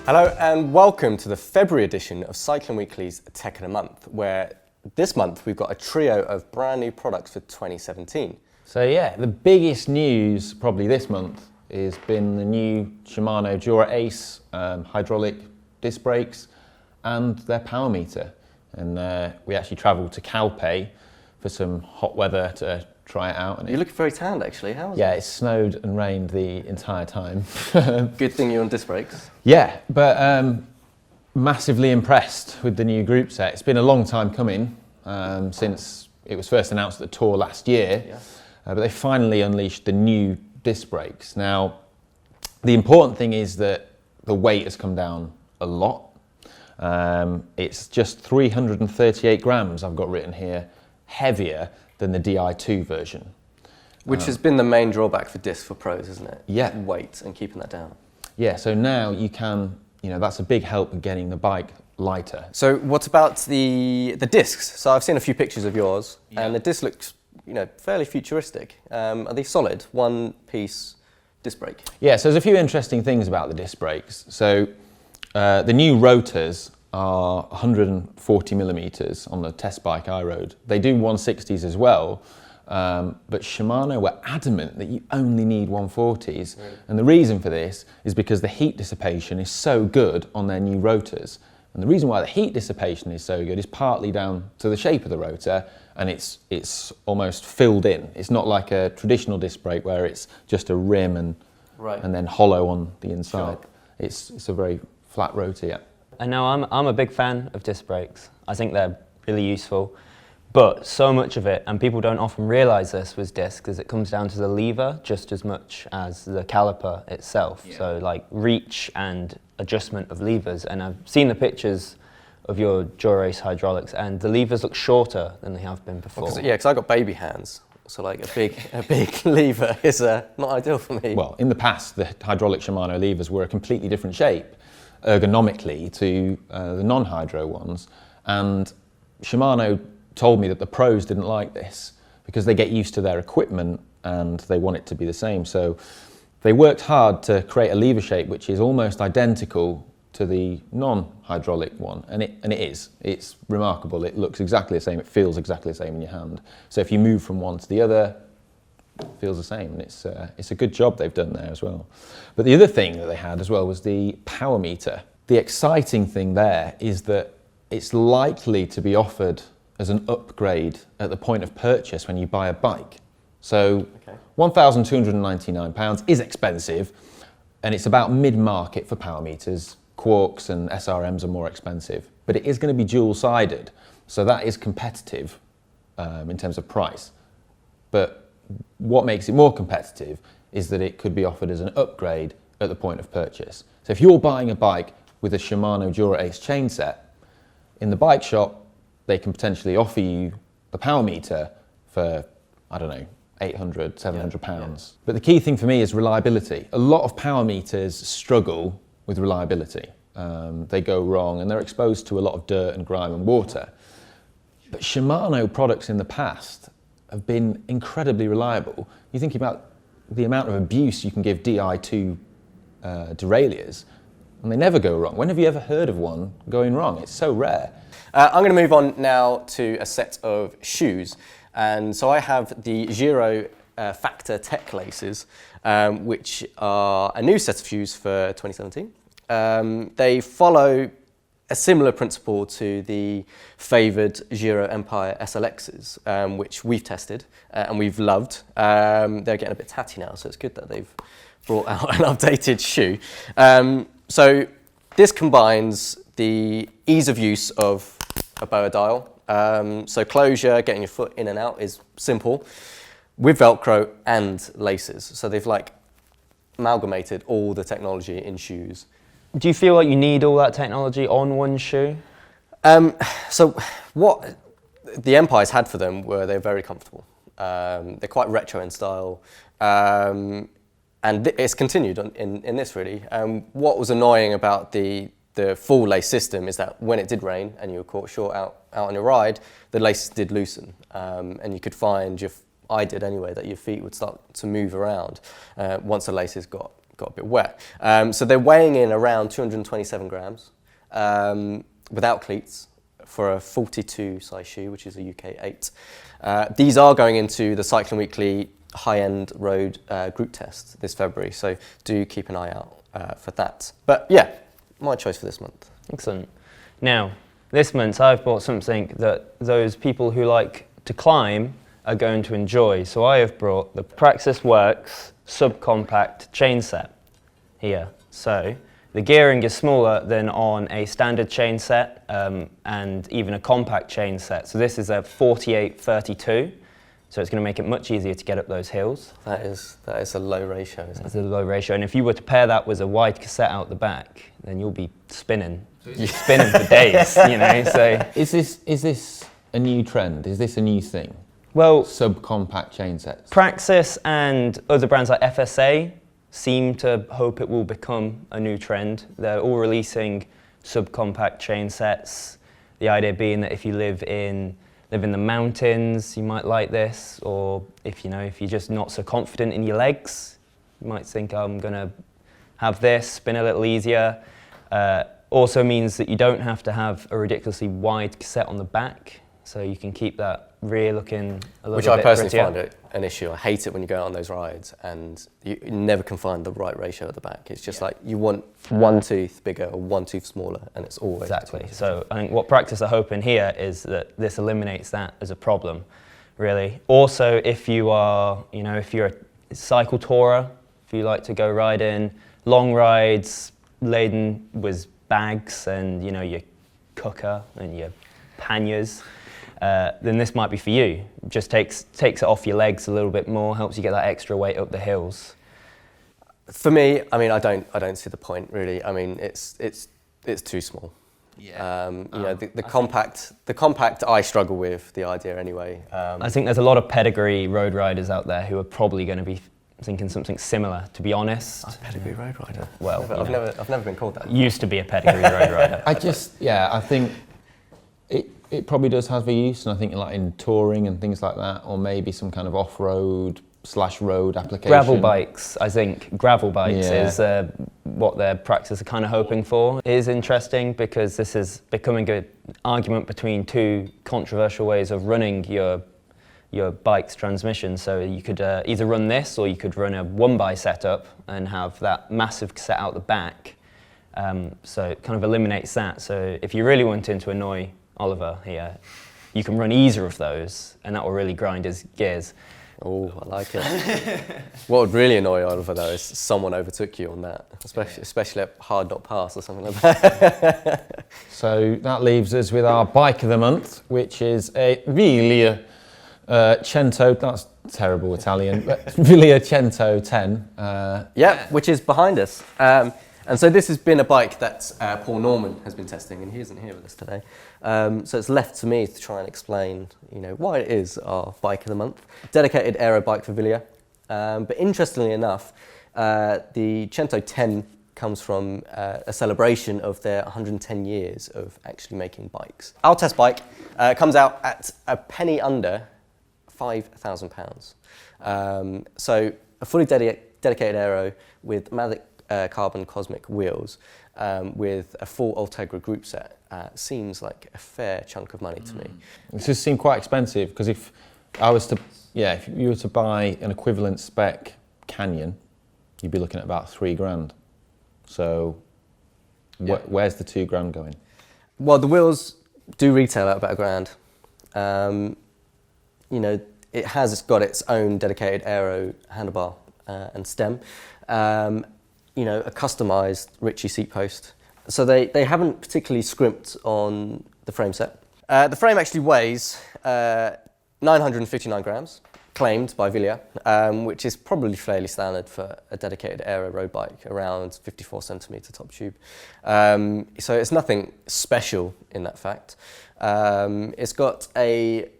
Hello and welcome to the February edition of Cycling Weekly's Tech in a Month, where this month we've got a trio of brand new products for 2017. So yeah, the biggest news probably this month has been the new Shimano Dura Ace hydraulic disc brakes and their power meter. And we actually travelled to Calpe for some hot weather to try it out. And You look very tanned actually, how was it? Yeah, it snowed and rained the entire time. Good thing you're on disc brakes. Yeah, but massively impressed with the new group set. It's been a long time coming since it was first announced at the Tour last year, but they finally unleashed the new disc brakes. Now, the important thing is that the weight has come down a lot. It's just 338 grams, I've got written here, heavier than the Di2 version. Which has been the main drawback for discs for pros, isn't it? Yeah. Weight and keeping that down. Yeah, so now you can, that's a big help in getting the bike lighter. So what about the discs? So I've seen a few pictures of yours, and the disc looks, fairly futuristic. Are they solid, one-piece disc brake? Yeah, so there's a few interesting things about the disc brakes. So the new rotors are 140 millimeters on the test bike I rode. They do 160s as well, but Shimano were adamant that you only need 140s. Really? And the reason for this is because the heat dissipation is so good on their new rotors. And the reason why the heat dissipation is so good is partly down to the shape of the rotor, and it's almost filled in. It's not like a traditional disc brake where it's just a rim and then hollow on the inside. Sure. It's a very flat rotor, yeah. I know I'm a big fan of disc brakes. I think they're really useful, but so much of it, and people don't often realise this with discs, is it comes down to the lever just as much as the caliper itself. Yeah. So like reach and adjustment of levers, and I've seen the pictures of your Dura Ace hydraulics, and the levers look shorter than they have been before. Because I got baby hands, so like a big lever is not ideal for me. Well, in the past, the hydraulic Shimano levers were a completely different shape ergonomically to the non-hydro ones, and Shimano told me that the pros didn't like this because they get used to their equipment and they want it to be the same. So they worked hard to create a lever shape which is almost identical to the non-hydraulic one, and it is. It's remarkable. It looks exactly the same. It feels exactly the same in your hand. So if you move from one to the other, it feels the same, and it's a good job they've done there as well. But the other thing that they had as well was the power meter. The exciting thing there is that it's likely to be offered as an upgrade at the point of purchase when you buy a bike. So £1,299 is expensive, and it's about mid-market for power meters. Quarks and SRMs are more expensive, but it is going to be dual-sided, so that is competitive in terms of price. But what makes it more competitive is that it could be offered as an upgrade at the point of purchase. So if you're buying a bike with a Shimano Dura Ace chain set, in the bike shop, they can potentially offer you the power meter for, I don't know, 800, 700 pounds. But the key thing for me is reliability. A lot of power meters struggle with reliability. They go wrong and they're exposed to a lot of dirt and grime and water. But Shimano products in the past have been incredibly reliable. You think about the amount of abuse you can give Di2 derailleurs, and they never go wrong. When have you ever heard of one going wrong? It's so rare. I'm going to move on now to a set of shoes. And so I have the Giro Factor Tech Laces, which are a new set of shoes for 2017. They follow a similar principle to the favoured Giro Empire SLXs, which we've tested and we've loved. They're getting a bit tatty now, so it's good that they've brought out an updated shoe. So this combines the ease of use of a Boa dial. So closure, getting your foot in and out is simple, with Velcro and laces. So they've amalgamated all the technology in shoes. Do you feel like you need all that technology on one shoe? So what the Empires had for them were they're very comfortable. They're quite retro in style. And it's continued in this really. What was annoying about the full lace system is that when it did rain and you were caught short out on your ride, the laces did loosen. And you could find, I did anyway, that your feet would start to move around once the laces got got a bit wet. So they're weighing in around 227 grams without cleats for a 42 size shoe, which is a UK 8. These are going into the Cycling Weekly high-end road group test this February, so do keep an eye out for that. But yeah, my choice for this month. Excellent. Now, this month I've bought something that those people who like to climb are going to enjoy. So I have brought the Praxis Works subcompact chain set here. So the gearing is smaller than on a standard chain set and even a compact chain set. So this is a 48-32. So it's going to make it much easier to get up those hills. That is a low ratio, isn't it? It's a low ratio, and if you were to pair that with a wide cassette out the back, then you'll be spinning for days. You know. So Is this a new trend? Is this a new thing? well, Subcompact chain sets. Praxis and other brands like FSA seem to hope it will become a new trend. They're all releasing subcompact chain sets. The idea being that if you live in the mountains, you might like this, or if you're just not so confident in your legs, you might think I'm gonna have this, spin a little easier. Also means that you don't have to have a ridiculously wide cassette on the back, so you can keep that rear looking a little Which bit I personally prettier. find it an issue. I hate it when you go out on those rides and you never can find the right ratio at the back. It's just like you want one tooth bigger or one tooth smaller, and it's always Exactly. between. So I think what Praxis are hoping here is that this eliminates that as a problem, really. Also, if you are, if you're a cycle tourer, if you like to go riding long rides laden with bags and your cooker and your panniers, then this might be for you. Just takes it off your legs a little bit more, helps you get that extra weight up the hills. For me, I don't see the point really. It's too small. Yeah. The compact I struggle with the idea anyway. I think there's a lot of pedigree road riders out there who are probably going to be thinking something similar, to be honest. Pedigree road rider. Well, I've never been called that. used to be a pedigree road rider. I think it probably does have a use, and I think like in touring and things like that, or maybe some kind of off-road / road application. Gravel bikes, I think. Gravel bikes Yeah. is what their Praxis are kind of hoping for. It is interesting because this is becoming an argument between two controversial ways of running your bike's transmission. So you could either run this, or you could run a one-by setup and have that massive cassette out the back. So it kind of eliminates that. So if you really wanted to annoy Oliver here, you can run either of those, and that will really grind his gears. Oh, I like it. What would really annoy Oliver though is someone overtook you on that, especially at Hard Not Pass or something like that. So that leaves us with our bike of the month, which is a Viglia Cento. That's terrible Italian, but Viglia Cento 10. Which is behind us. And so this has been a bike that Paul Norman has been testing, and he isn't here with us today. So it's left to me to try and explain, why it is our bike of the month. Dedicated aero bike for Viglia. But interestingly enough, the Cento 10 comes from a celebration of their 110 years of actually making bikes. Our test bike comes out at a penny under £5,000. So a fully dedicated aero with Mavic carbon cosmic wheels with a full Ultegra group set seems like a fair chunk of money to me. This just seemed quite expensive, because if if you were to buy an equivalent spec Canyon, you'd be looking at about $3,000. So where's the $2,000 going? Well, the wheels do retail at about £1,000. It has got its own dedicated aero handlebar and stem. A customised Ritchie seat post. So they haven't particularly scrimped on the frame set. The frame actually weighs 959 grams, claimed by Viglia, which is probably fairly standard for a dedicated aero road bike, around 54 centimetre top tube. So it's nothing special in that fact. It's got a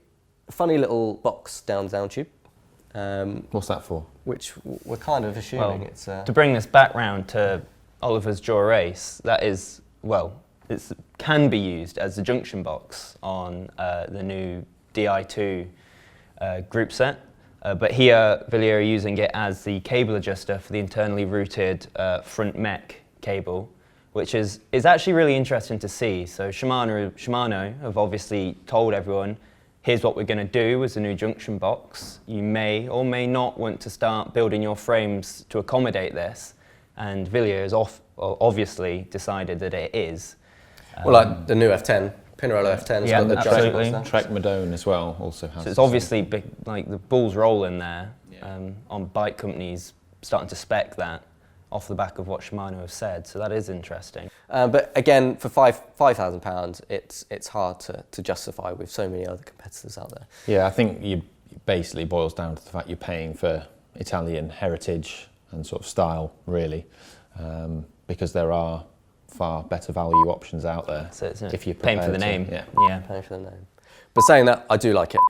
funny little box down tube. What's that for? Which we're kind of assuming Well, it's... To bring this back round to Oliver's Jaw Race, that is, it can be used as a junction box on the new Di2 group set. But here, Villiers are using it as the cable adjuster for the internally routed front mech cable, which is actually really interesting to see. So Shimano have obviously told everyone, here's what we're going to do as a new junction box. You may or may not want to start building your frames to accommodate this. And Villiers obviously decided that it is. Well, like the new F10, Pinarello F10 has Yeah, got the absolutely. junction box now. Trek Madone as well also has. So it's obviously big, like the ball's rolling there on bike companies starting to spec that off the back of what Shimano have said. So that is interesting. But again, for £5,000, it's hard to justify with so many other competitors out there. Yeah, I think it basically boils down to the fact you're paying for Italian heritage and sort of style, really, because there are far better value options out there. So it's if you're paying for the prepared to- name. Yeah. Paying for the name. But saying that, I do like it.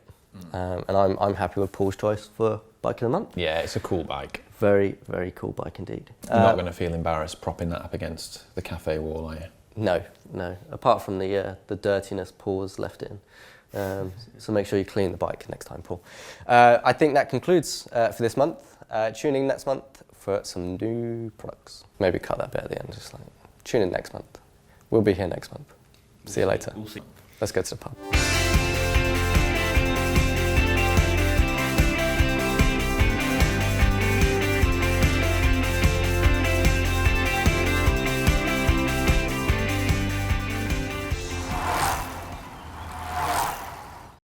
And I'm happy with Paul's choice for Bike of the Month. Yeah, it's a cool bike. Very, very cool bike indeed. You're not going to feel embarrassed propping that up against the cafe wall, are you? No. Apart from the dirtiness Paul has left it in. So make sure you clean the bike next time, Paul. I think that concludes for this month. Tune in next month for some new products. Maybe cut that bit at the end, just like tune in next month. We'll be here next month. See you later. Let's go to the pub.